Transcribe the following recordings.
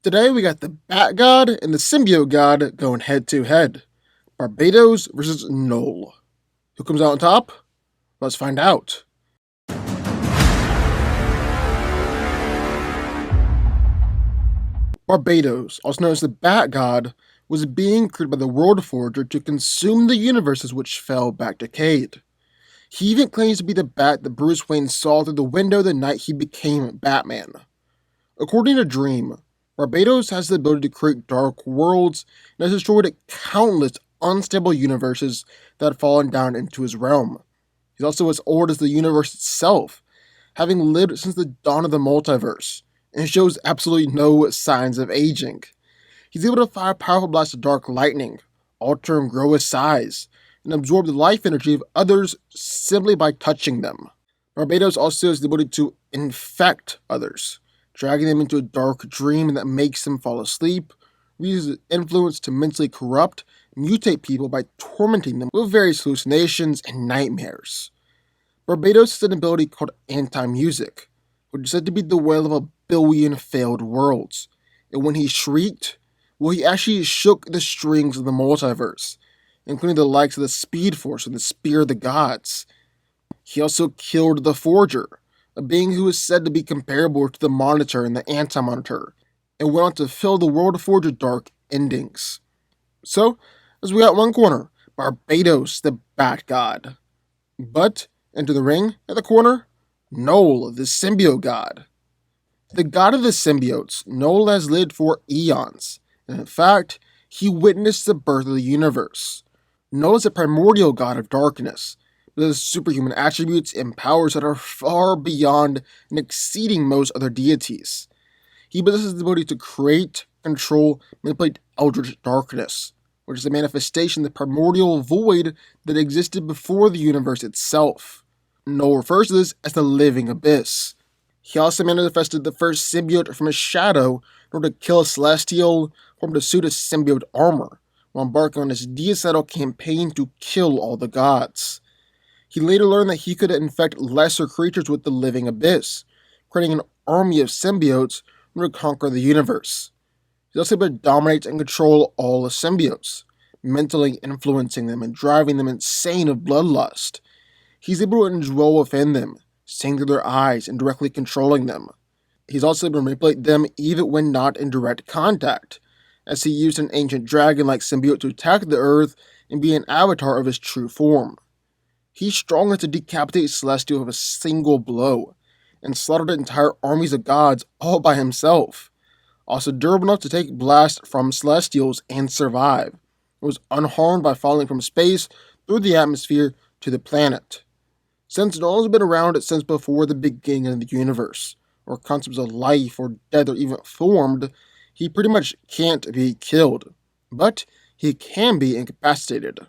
Today we got the Bat God and the Symbiote God going head to head. Barbatos versus Knull. Who comes out on top? Let's find out. Barbatos, also known as the Bat God, was a being created by the World Forger to consume the universes which fell back decayed. He even claims to be the bat that Bruce Wayne saw through the window the night he became Batman. According to Dream, Barbatos has the ability to create dark worlds and has destroyed countless unstable universes that have fallen down into his realm. He's also as old as the universe itself, having lived since the dawn of the multiverse, and shows absolutely no signs of aging. He's able to fire powerful blasts of dark lightning, alter and grow his size, and absorb the life energy of others simply by touching them. Barbatos also has the ability to infect others, dragging them into a dark dream that makes them fall asleep, uses his influence to mentally corrupt and mutate people by tormenting them with various hallucinations and nightmares. Barbatos has an ability called anti-music, which is said to be the wail of a billion failed worlds, and when he shrieked, well, he actually shook the strings of the multiverse, including the likes of the Speed Force and the Spear of the Gods. He also killed the Forger, a being who is said to be comparable to the Monitor and the Anti-Monitor, and went on to fill the world of Forge with dark endings. So, as we got one corner, Barbatos, the Bat God. But, into the ring, at the corner, Knull, the Symbiote God. The god of the symbiotes, Knull has lived for eons, and in fact, he witnessed the birth of the universe. Knull is a primordial god of darkness, with his superhuman attributes and powers that are far beyond and exceeding most other deities. He possesses the ability to create, control, manipulate eldritch darkness, which is a manifestation of the primordial void that existed before the universe itself. Knull refers to this as the living abyss. He also manifested the first symbiote from his shadow in order to kill a celestial, formed a suit of symbiote armor, while embarking on his deicidal campaign to kill all the gods. He later learned that he could infect lesser creatures with the living abyss, creating an army of symbiotes in order to conquer the universe. He's also able to dominate and control all the symbiotes, mentally influencing them and driving them insane of bloodlust. He's able to indwell within them, seeing through their eyes and directly controlling them. He's also able to manipulate them even when not in direct contact, as he used an ancient dragon-like symbiote to attack the Earth and be an avatar of his true form. He's strong enough to decapitate Celestial with a single blow, and slaughtered entire armies of gods all by himself. Also durable enough to take blasts from Celestials and survive. It was unharmed by falling from space through the atmosphere to the planet. Since Knull has been around since before the beginning of the universe, or concepts of life or death are even formed, he pretty much can't be killed, but he can be incapacitated.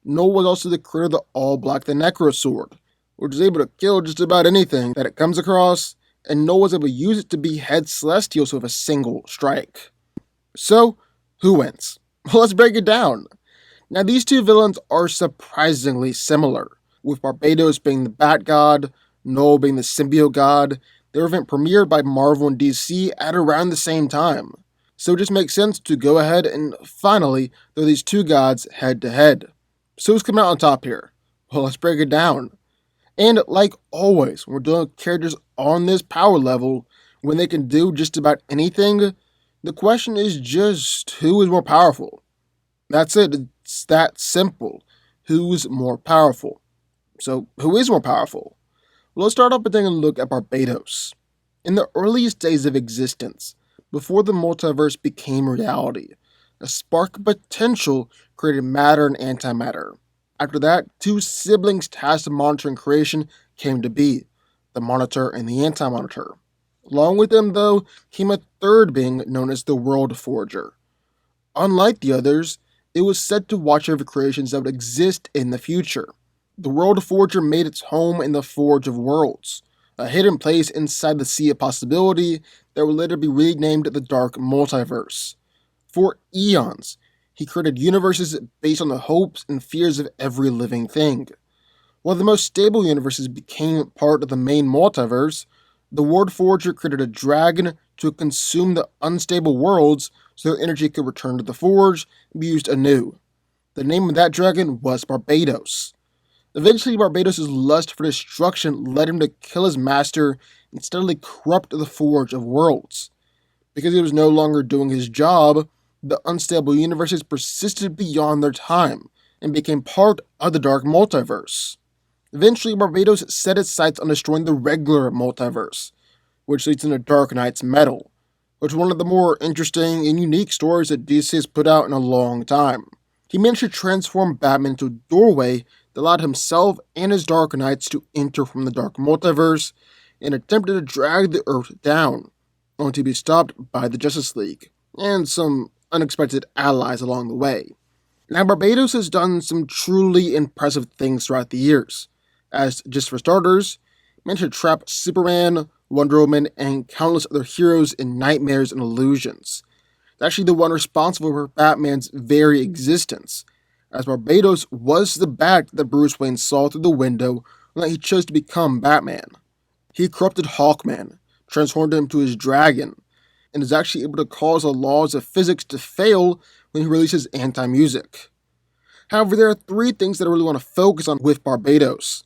Knull was also the creator of the all-black the Necro Sword, which is able to kill just about anything that it comes across, and Knull was able to use it to behead Celestials with a single strike. So, who wins? Well, let's break it down. Now, these two villains are surprisingly similar, with Barbatos being the Bat God, Knull being the Symbiote God. Their event premiered by Marvel and DC at around the same time. So it just makes sense to go ahead and finally throw these two gods head to head. So who's coming out on top here? Well, let's break it down. And like always, when we're dealing with characters on this power level, when they can do just about anything, the question is just who is more powerful? That's it. It's that simple. Who's more powerful? So, who is more powerful? Well, let's start off by taking a look at Barbatos. In the earliest days of existence, before the multiverse became reality, a spark of potential created matter and antimatter. After that, two siblings tasked with monitoring creation came to be, the Monitor and the Anti-Monitor. Along with them, though, came a third being known as the World Forger. Unlike the others, it was said to watch over creations that would exist in the future. The World Forger made its home in the Forge of Worlds, a hidden place inside the Sea of Possibility that would later be renamed the Dark Multiverse. For eons, he created universes based on the hopes and fears of every living thing. While the most stable universes became part of the main multiverse, The World Forger created a dragon to consume the unstable worlds so their energy could return to the Forge and be used anew. The name of that dragon was Barbatos. Eventually, Barbatos' lust for destruction led him to kill his master and steadily corrupt the Forge of Worlds. Because he was no longer doing his job, the unstable universes persisted beyond their time and became part of the Dark Multiverse. Eventually, Barbatos set its sights on destroying the regular multiverse, which leads into Dark Knight's Metal, which is one of the more interesting and unique stories that DC has put out in a long time. He managed to transform Batman into a doorway that allowed himself and his Dark Knights to enter from the Dark Multiverse and attempted to drag the Earth down, only to be stopped by the Justice League and some unexpected allies along the way. Now, Barbatos has done some truly impressive things throughout the years, as, just for starters, managed to trap Superman, Wonder Woman, and countless other heroes in nightmares and illusions. It's actually the one responsible for Batman's very existence, as Barbatos was the bat that Bruce Wayne saw through the window when he chose to become Batman. He corrupted Hawkman, transformed him into his dragon, and is actually able to cause the laws of physics to fail when he releases anti-music. However, there are three things that I really want to focus on with Barbatos.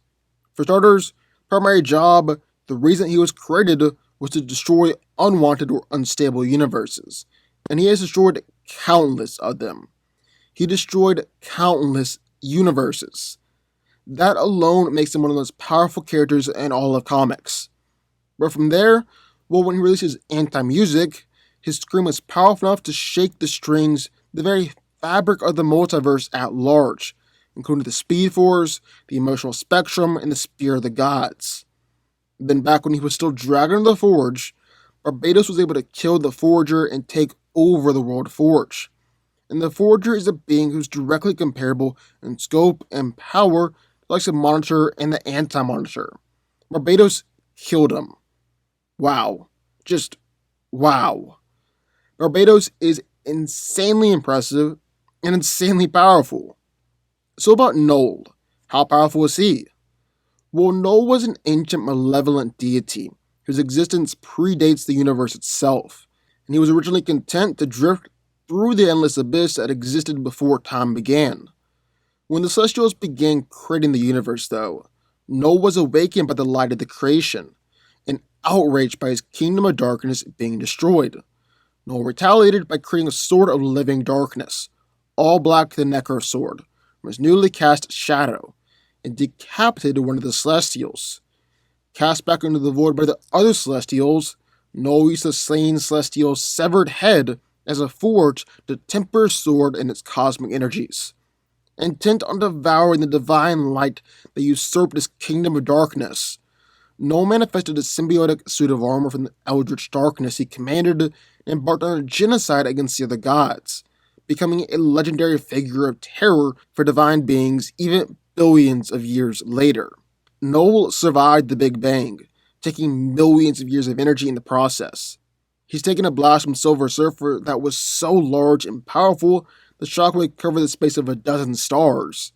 For starters, primary job, the reason he was created was to destroy unwanted or unstable universes, and he has destroyed countless of them. He destroyed countless universes. That alone makes him one of the most powerful characters in all of comics. But from there, well, when he releases anti-music, his scream was powerful enough to shake the strings, the very fabric of the multiverse at large, including the Speed Force, the Emotional Spectrum, and the Spear of the Gods. Then back when he was still Dragon of the Forge, Barbatos was able to kill the Forger and take over the World Forge. And the Forger is a being who's directly comparable in scope and power to the likes of Monitor and the Anti-Monitor. Barbatos killed him. Wow. Just wow. Barbatos is insanely impressive and insanely powerful. So about Knull. How powerful is he? Well, Knull was an ancient malevolent deity whose existence predates the universe itself, and he was originally content to drift through the endless abyss that existed before time began. When the Celestials began creating the universe, though, Knull was awakened by the light of the creation, and outraged by his kingdom of darkness being destroyed. Knull retaliated by creating a sword of living darkness, all black the Necro sword, from his newly cast shadow, and decapitated one of the Celestials. Cast back into the void by the other Celestials, Knull used the slain Celestial's severed head as a forge to temper his sword and its cosmic energies. Intent on devouring the divine light that usurped his kingdom of darkness, Knull manifested a symbiotic suit of armor from the eldritch darkness he commanded and embarked on a genocide against the other gods, becoming a legendary figure of terror for divine beings even billions of years later. Knull survived the Big Bang, taking millions of years of energy in the process. He's taken a blast from Silver Surfer that was so large and powerful the shockwave covered the space of a dozen stars.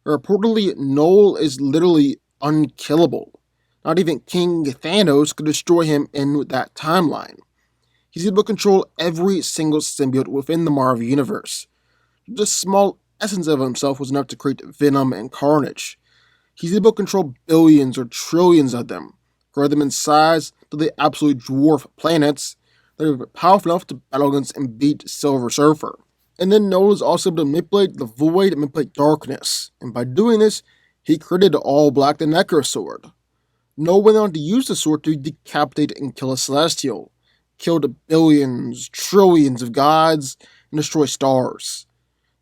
Reportedly, Knull is literally unkillable. Not even King Thanos could destroy him in that timeline. He's able to control every single symbiote within the Marvel Universe. The small essence of himself was enough to create Venom and Carnage. He's able to control billions or trillions of them, grow them in size to the absolute dwarf planets that are powerful enough to battle against and beat Silver Surfer. And then Knull is also able to manipulate the void and manipulate darkness, and by doing this, he created All Black the Necro Sword. Knull went on to use the sword to decapitate and kill a Celestial, killed billions, trillions of gods, and destroy stars.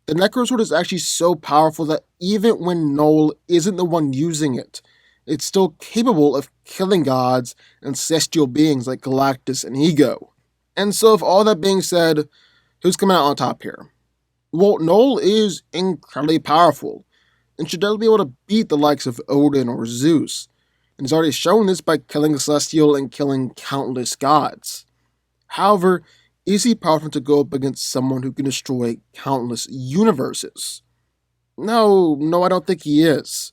The Necro Sword is actually so powerful that even when Knull isn't the one using it, it's still capable of killing gods and celestial beings like Galactus and Ego. And so, with all that being said, who's coming out on top here? Well, Knull is incredibly powerful, and should definitely be able to beat the likes of Odin or Zeus, and he's already shown this by killing a Celestial and killing countless gods. However, is he powerful to go up against someone who can destroy countless universes? No, I don't think he is.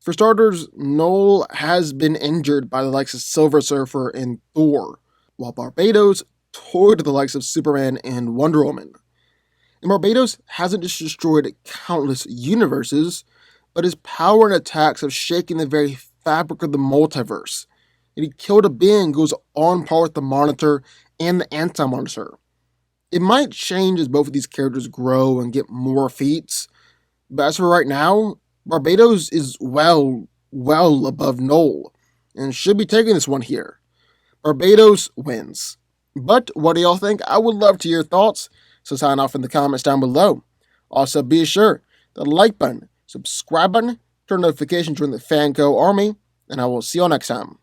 For starters, Knull has been injured by the likes of Silver Surfer and Thor, while Barbatos toyed with the likes of Superman and Wonder Woman. And Barbatos hasn't just destroyed countless universes, but his power and attacks have shaken the very fabric of the multiverse. And he killed a being who goes on par with the Monitor and the Anti-Monitor. It might change as both of these characters grow and get more feats, but as for right now, Barbatos is well above Knull, and should be taking this one here. Barbatos wins. But what do y'all think? I would love to hear your thoughts, so sign off in the comments down below. Also, be sure to like button, subscribe button, turn notifications, join the Fanco army, and I will see you all next time.